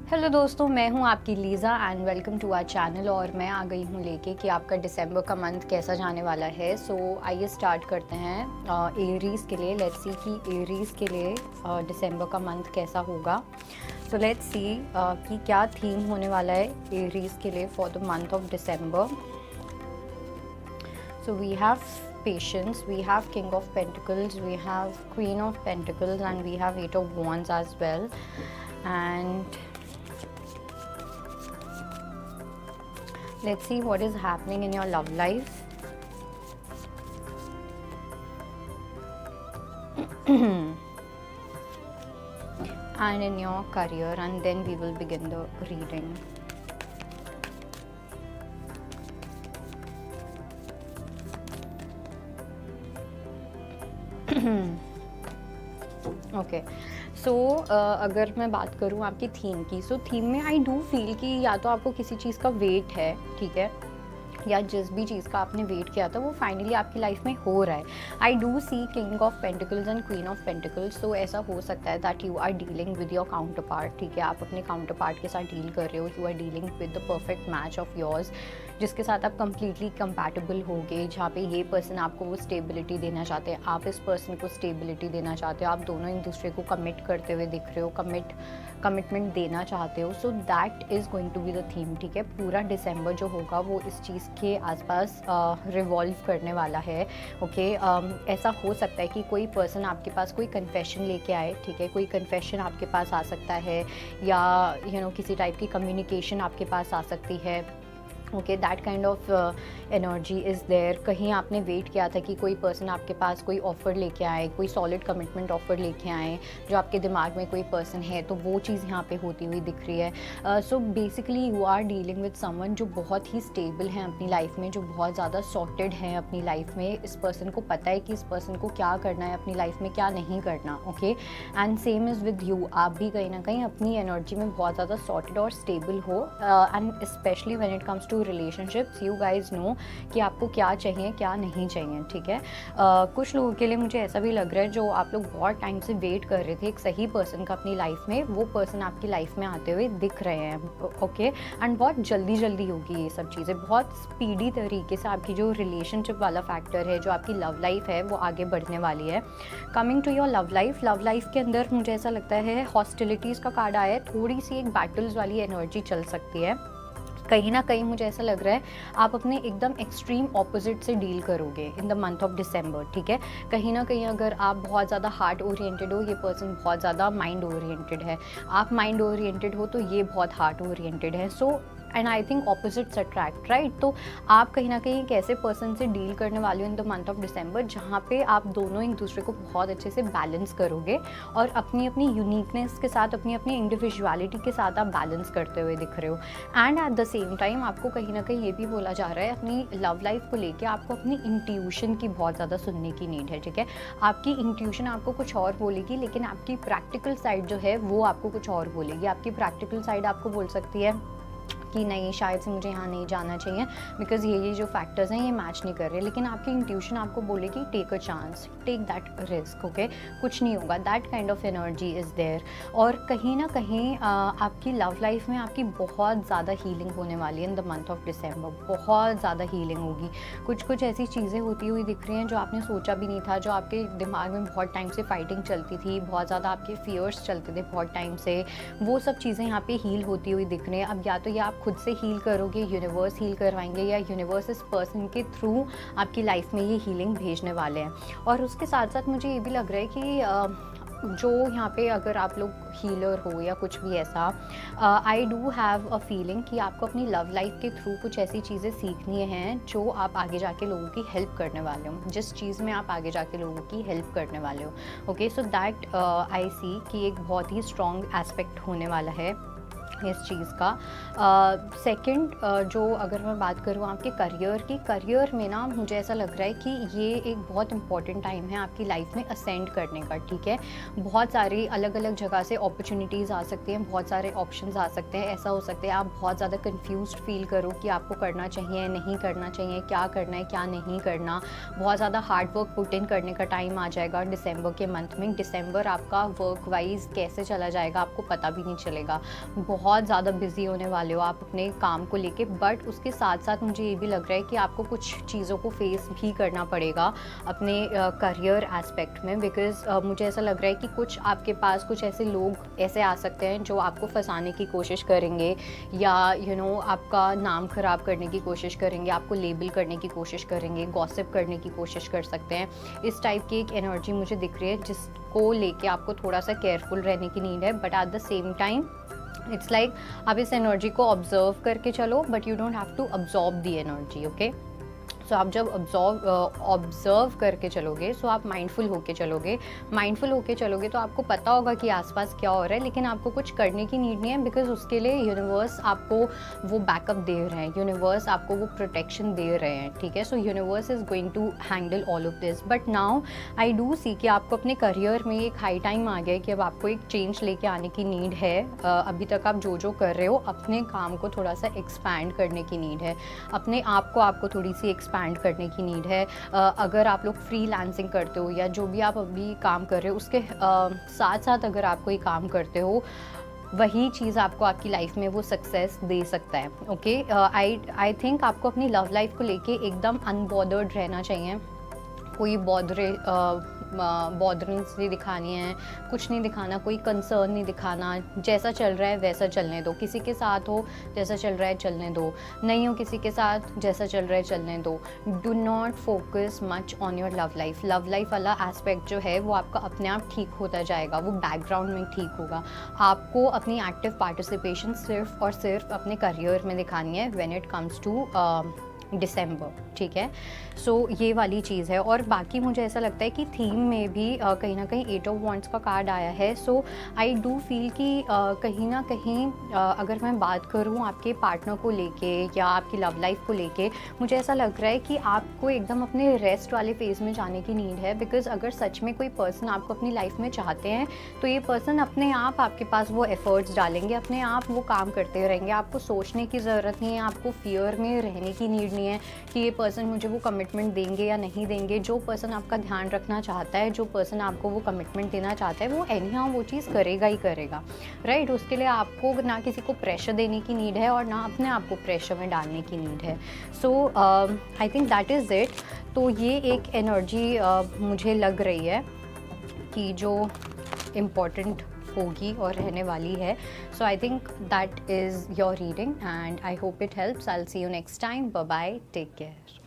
Hello दोस्तों, मैं हूं आपकी Lisa and welcome to our channel. और मैं आ गई हूं लेके कि आपका दिसंबर का मंथ कैसा जाने वाला है। सो आइए स्टार्ट करते हैं एरीज़ के लिए। लेट्स सी कि एरीज़ के लिए दिसंबर का मंथ कैसा होगा। सो लेट्स सी कि क्या थीम होने वाला है एरीज़ के लिए for the month of December. So we have patience, we have king of pentacles, we have queen of pentacles, and we have eight of wands as well. And let's see what is happening in your love life. And in your career, and then we will begin the reading. Okay, so अगर मैं बात करूँ आपकी theme की, so theme में I do feel कि या तो आपको किसी चीज़ का वेट है, ठीक है, या जिस भी चीज़ का आपने वेट किया था वो फाइनली आपकी लाइफ में हो रहा है। I do see king of pentacles and queen of pentacles. तो ऐसा हो सकता है that you are dealing with your counterpart, ठीक है, आप अपने काउंटर पार्ट के साथ डील कर रहे हो। You are dealing with the perfect match of yours, जिसके साथ आप कंप्लीटली कंपैटिबल होगे, जहाँ पे ये पर्सन आपको वो स्टेबिलिटी देना चाहते हैं, आप इस पर्सन को स्टेबिलिटी देना चाहते हो, आप दोनों एक दूसरे को कमिट करते हुए दिख रहे हो, कमिटमेंट देना चाहते हो। So that is going to be the theme, ठीक है। पूरा दिसंबर जो होगा वो इस चीज़ के आसपास रिवॉल्व करने वाला है। ओके, ऐसा हो सकता है कि कोई पर्सन आपके पास कोई कन्फेशन लेके आए, ठीक है, कोई कन्फेशन आपके पास आ सकता है, या किसी टाइप की कम्युनिकेशन आपके पास आ सकती है। Okay, that kind of energy is there. कहीं आपने वेट किया था कि कोई पर्सन आपके पास कोई ऑफ़र लेके आए, कोई सॉलिड कमिटमेंट ऑफ़र लेके आए, जो आपके दिमाग में कोई पर्सन है, तो वो चीज़ यहाँ पे होती हुई दिख रही है। So basically you are dealing with someone जो बहुत ही स्टेबल हैं अपनी लाइफ में, जो बहुत ज़्यादा सॉर्टेड हैं अपनी लाइफ में। इस पर्सन को पता है कि इस पर्सन को क्या करना है अपनी लाइफ में, क्या नहीं करना। Okay, and same is with you. आप भी कहीं ना कहीं अपनी एनर्जी में बहुत ज़्यादा सॉर्टेड और स्टेबल हो, and specially when it comes to relationships, you guys know कि आपको क्या चाहिए क्या नहीं चाहिए, ठीक है। कुछ लोगों के लिए मुझे ऐसा भी लग रहा है, जो आप लोग बहुत टाइम से वेट कर रहे थे एक सही पर्सन का अपनी लाइफ में, वो पर्सन आपकी लाइफ में आते हुए दिख रहे हैं। ओके, एंड बहुत जल्दी होगी ये सब चीज़ें, बहुत स्पीडी तरीके से आपकी जो रिलेशनशिप वाला फैक्टर है, जो आपकी लव लाइफ है, वो आगे बढ़ने वाली है। Coming to your love life के अंदर मुझे ऐसा लगता है हॉस्टिलिटीज़ का कार्ड आया है, थोड़ी सी एक बैटल्स वाली एनर्जी चल सकती है। कहीं ना कहीं मुझे ऐसा लग रहा है आप अपने एकदम एक्सट्रीम ऑपोजिट से डील करोगे इन द मंथ ऑफ दिसंबर, ठीक है। कहीं ना कहीं अगर आप बहुत ज़्यादा हार्ट ओरिएंटेड हो, ये पर्सन बहुत ज़्यादा माइंड ओरिएंटेड है। आप माइंड ओरिएंटेड हो तो ये बहुत हार्ट ओरिएंटेड है। So and I think opposites attract, right. तो आप कहीं ना कहीं एक ऐसे पर्सन से डील करने वाले हो इन द मंथ ऑफ दिसंबर, जहाँ पे आप दोनों एक दूसरे को बहुत अच्छे से बैलेंस करोगे और अपनी अपनी यूनिकनेस के साथ, अपनी अपनी इंडिविजुअलिटी के साथ आप बैलेंस करते हुए दिख रहे हो। And eight the same time आपको कहीं ना कहीं ये भी बोला जा रहा है अपनी लव लाइफ को लेके आपको अपनी इंट्यूशन की बहुत ज़्यादा सुनने की नीड है, ठीक है। आपकी इंट्यूशन आपको कुछ और बोलेगी, लेकिन आपकी प्रैक्टिकल साइड जो है वो आपको कुछ और बोलेगी। आपकी प्रैक्टिकल साइड आपको बोल सकती है कि नहीं, शायद से मुझे यहाँ नहीं जाना चाहिए बिकॉज ये जो फैक्टर्स हैं ये मैच नहीं कर रहे, लेकिन आपकी इंट्यूशन आपको बोलेगी take a chance, take that risk, okay, कुछ नहीं होगा। That kind of energy is there. और कहीं ना कहीं आपकी लव लाइफ में आपकी बहुत ज़्यादा हीलिंग होने वाली है इन द मंथ ऑफ दिसंबर। बहुत ज़्यादा हीलिंग होगी। कुछ ऐसी चीज़ें होती हुई दिख रही हैं जो आपने सोचा भी नहीं था, जो आपके दिमाग में बहुत टाइम से फाइटिंग चलती थी, बहुत ज़्यादा आपके फियर्स चलते थे बहुत टाइम से, वो सब चीज़ें यहाँ पे हील होती हुई दिख रही हैं। अब या तो ये आप खुद से हील करोगे, यूनिवर्स हील करवाएंगे, या यूनिवर्स इस पर्सन के थ्रू आपकी लाइफ में ये हीलिंग भेजने वाले हैं। और उसके साथ साथ मुझे ये भी लग रहा है कि जो यहाँ पे अगर आप लोग हीलर हो या कुछ भी ऐसा, I do have a feeling कि आपको अपनी लव लाइफ के थ्रू कुछ ऐसी चीज़ें सीखनी हैं जो आप आगे जाके लोगों की हेल्प करने वाले हो, जिस चीज़ में आप आगे जाके लोगों की हेल्प करने वाले हो। ओके, सो दैट आई सी कि एक बहुत ही स्ट्रॉन्ग एस्पेक्ट होने वाला है इस चीज़ का। सेकंड, जो अगर मैं बात करूँ आपके करियर में ना, मुझे ऐसा लग रहा है कि ये एक बहुत इंपॉर्टेंट टाइम है आपकी लाइफ में असेंड करने का, ठीक है। बहुत सारी अलग अलग जगह से अपॉर्चुनिटीज़ आ सकती हैं, बहुत सारे ऑप्शंस आ सकते हैं। ऐसा हो सकता है आप बहुत ज़्यादा कंफ्यूज्ड फील करो कि आपको करना चाहिए नहीं करना चाहिए, क्या करना है क्या नहीं करना। बहुत ज़्यादा हार्ड वर्क पुट इन करने का टाइम आ जाएगा दिसंबर के मंथ में। दिसंबर आपका वर्क वाइज कैसे चला जाएगा आपको पता भी नहीं चलेगा। बहुत बहुत ज़्यादा बिजी होने वाले हो आप अपने काम को लेके, बट उसके साथ साथ मुझे ये भी लग रहा है कि आपको कुछ चीज़ों को फेस भी करना पड़ेगा अपने करियर एस्पेक्ट में, बिकॉज मुझे ऐसा लग रहा है कि कुछ आपके पास कुछ ऐसे लोग ऐसे आ सकते हैं जो आपको फंसाने की कोशिश करेंगे, या आपका नाम ख़राब करने की कोशिश करेंगे, आपको लेबल करने की कोशिश करेंगे, गॉसिप करने की कोशिश कर सकते हैं। इस टाइप की एक एनर्जी मुझे दिख रही है जिसको लेके आपको थोड़ा सा केयरफुल रहने की नीड है, but at the same time it's like आप इस एनर्जी को ऑब्जर्व करके चलो, but you don't have to absorb the energy, okay. So आप जब ऑब्जर्व करके चलोगे, सो आप माइंडफुल होके चलोगे तो आपको पता होगा कि आसपास क्या हो रहा है, लेकिन आपको कुछ करने की नीड नहीं है, बिकॉज उसके लिए यूनिवर्स आपको वो बैकअप दे रहे हैं, यूनिवर्स आपको वो प्रोटेक्शन दे रहे हैं, ठीक है। So universe is going to handle all of this, but now I do see कि आपको अपने करियर में एक हाई टाइम आ गया है कि अब आपको एक चेंज लेके आने की नीड है। अभी तक आप जो कर रहे हो, अपने काम को थोड़ा सा एक्सपैंड करने की नीड है, अपने आप को आपको थोड़ी सी एक्सपैंड करने की नीड है। अगर आप लोग फ्रीलांसिंग करते हो या जो भी आप अभी काम कर रहे हो उसके साथ साथ अगर आप कोई काम करते हो, वही चीज़ आपको आपकी लाइफ में वो सक्सेस दे सकता है, ओके। आई थिंक आपको अपनी लव लाइफ को लेके एकदम अनबॉदर्ड रहना चाहिए। कोई बॉदरेंस नहीं दिखानी है, कुछ नहीं दिखाना, कोई कंसर्न नहीं दिखाना, जैसा चल रहा है वैसा चलने दो। किसी के साथ हो जैसा चल रहा है चलने दो, नहीं हो किसी के साथ जैसा चल रहा है चलने दो। Do not focus much on your love life. Love life वाला एस्पेक्ट जो है वो आपका अपने आप ठीक होता जाएगा, वो बैकग्राउंड में ठीक होगा। आपको अपनी एक्टिव पार्टिसिपेशन सिर्फ और सिर्फ अपने करियर में दिखानी है व्हेन इट कम्स टू दिसंबर, ठीक है। सो ये वाली चीज़ है। और बाकी मुझे ऐसा लगता है कि थीम में भी कहीं ना कहीं 8 ऑफ वॉन्ड्स का कार्ड आया है। सो आई डू फील कि कहीं ना कहीं अगर मैं बात करूँ आपके पार्टनर को लेके या आपकी लव लाइफ को लेके, मुझे ऐसा लग रहा है कि आपको एकदम अपने रेस्ट वाले फेज़ में जाने की नीड है, बिकॉज अगर सच में कोई पर्सन आपको अपनी लाइफ में चाहते हैं तो ये पर्सन अपने आप आपके पास वो एफर्ट्स डालेंगे, अपने आप वो काम करते रहेंगे। आपको सोचने की ज़रूरत नहीं है, आपको फियर में रहने की नीड नहीं है कि ये पर्सन मुझे वो कमिटमेंट देंगे या नहीं देंगे। जो पर्सन आपका ध्यान रखना चाहता है, जो पर्सन आपको वो कमिटमेंट देना चाहता है, वो एनीहाउ वो चीज़ करेगा ही करेगा, राइट। उसके लिए आपको ना किसी को प्रेशर देने की नीड है और ना अपने आप को प्रेशर में डालने की नीड है। So I think that is it. तो ये एक एनर्जी मुझे लग रही है कि जो इम्पॉर्टेंट होगी और रहने वाली है। So I think that is your reading and I hope it helps. I will see you next time. Bye bye, take care.